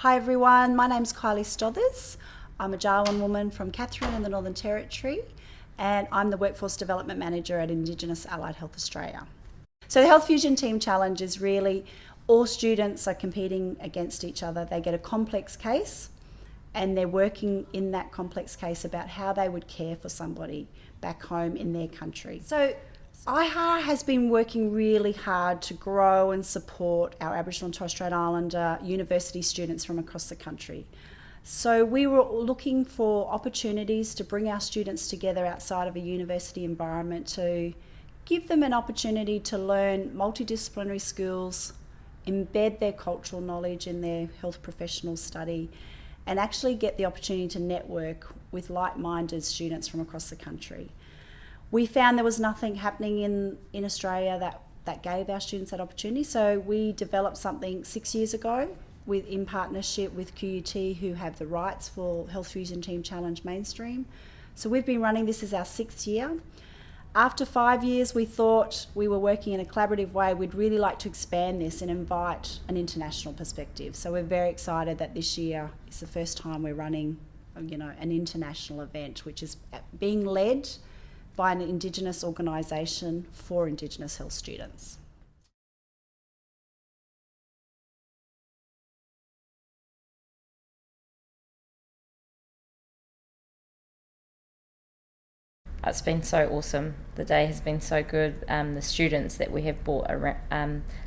Hi everyone, my name's Kylie Stothers. I'm a Jarwin woman from Katherine in the Northern Territory, and I'm the Workforce Development Manager at Indigenous Allied Health Australia. So the Health Fusion Team Challenge is really all students are competing against each other. They get a complex case and they're working in that complex case about how they would care for somebody back home in their country. So IAHA has been working really hard to grow and support our Aboriginal and Torres Strait Islander university students from across the country. So we were looking for opportunities to bring our students together outside of a university environment to give them an opportunity to learn multidisciplinary skills, embed their cultural knowledge in their health professional study, and actually get the opportunity to network with like-minded students from across the country. We found there was nothing happening in Australia that gave our students that opportunity, so we developed something 6 years ago in partnership with QUT, who have the rights for Health Fusion Team Challenge Mainstream. So we've been running this as our 6th year. After 5 years, we thought we were working in a collaborative way. We'd really like to expand this and invite an international perspective. So we're very excited that this year is the first time we're running, an international event, which is being led by an Indigenous organisation for Indigenous health students. It's been so awesome. The day has been so good. The students that we have brought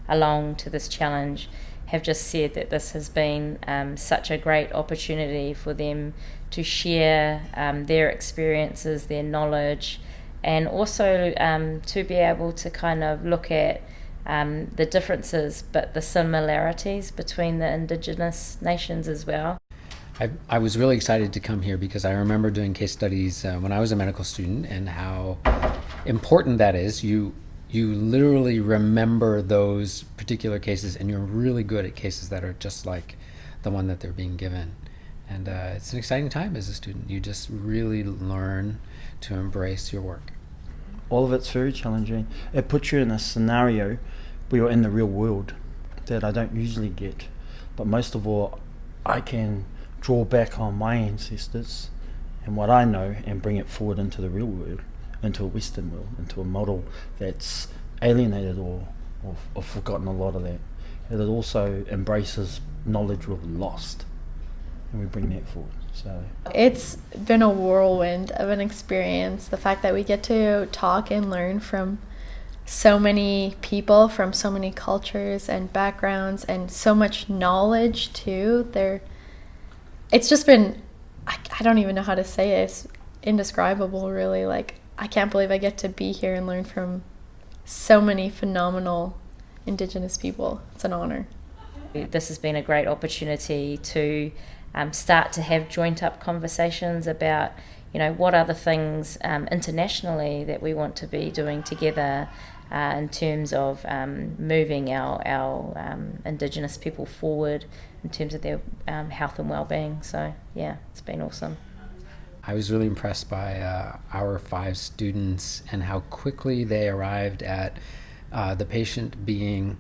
along to this challenge have just said that this has been such a great opportunity for them to share their experiences, their knowledge, and also to be able to kind of look at the differences but the similarities between the Indigenous nations as well. I was really excited to come here because I remember doing case studies when I was a medical student and how important that is. You literally remember those particular cases, and you're really good at cases that are just like the one that they're being given. And it's an exciting time as a student. You just really learn to embrace your work. All of it's very challenging. It puts you in a scenario where you're in the real world that I don't usually get. But most of all, I can draw back on my ancestors and what I know and bring it forward into the real world, into a Western world, into a model that's alienated or forgotten a lot of that. And it also embraces knowledge we've lost, and we bring that forward. So it's been a whirlwind of an experience. The fact that we get to talk and learn from so many people from so many cultures and backgrounds and so much knowledge too. It's just been, I don't even know how to say it. It's indescribable, really. Like, I can't believe I get to be here and learn from so many phenomenal Indigenous people. It's an honor. This has been a great opportunity to start to have joint up conversations about, what are the things internationally that we want to be doing together in terms of moving our Indigenous people forward in terms of their health and well-being. So yeah, it's been awesome. I was really impressed by our 5 students and how quickly they arrived at the patient being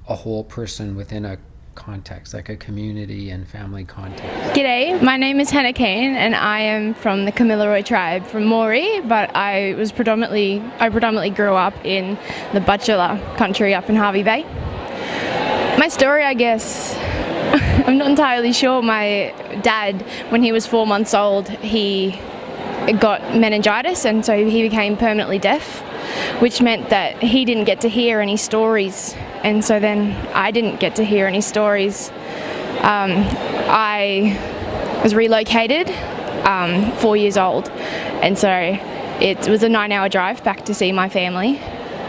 a whole person within a context, like a community and family context. G'day, my name is Hannah Kane and I am from the Kamilaroi tribe from Maori, but I predominantly grew up in the Butchulla country up in Harvey Bay. My story, I guess, I'm not entirely sure. My dad, when he was 4 months old, he got meningitis and so he became permanently deaf, which meant that he didn't get to hear any stories, and so then I didn't get to hear any stories. I was relocated 4 years old, and so it was a 9-hour drive back to see my family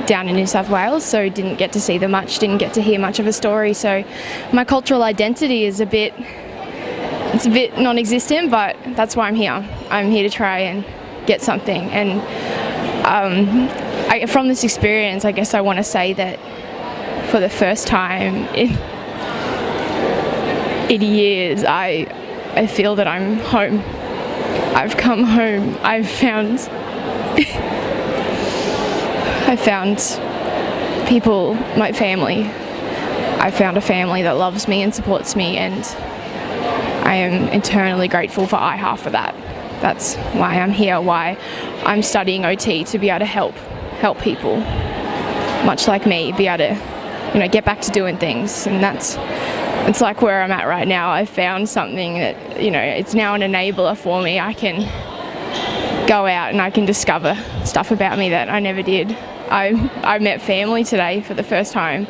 down in New South Wales, so didn't get to see them much, didn't get to hear much of a story. So my cultural identity is a bit non-existent, but that's why I'm here. I'm here to try and get something, and from this experience, I guess I want to say that for the first time in years, I feel that I'm home. I've come home. I found people, my family. I found a family that loves me and supports me, and I am eternally grateful for IAHA for that. That's why I'm here, why I'm studying OT, to be able to help people, much like me, be able to, get back to doing things. And it's like where I'm at right now. I've found something that, it's now an enabler for me. I can go out and I can discover stuff about me that I never did. I met family today for the first time,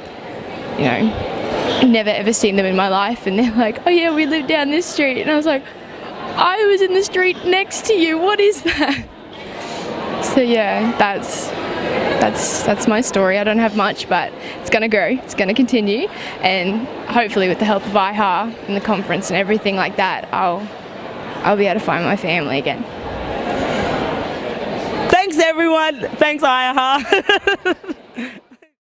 never ever seen them in my life, and they're like, oh yeah, we live down this street, and I was like, I was in the street next to you, what is that? So yeah, that's my story. I don't have much, but it's going to grow, it's going to continue, and hopefully with the help of IAHA and the conference and everything like that, I'll be able to find my family again. Thanks everyone, thanks IAHA.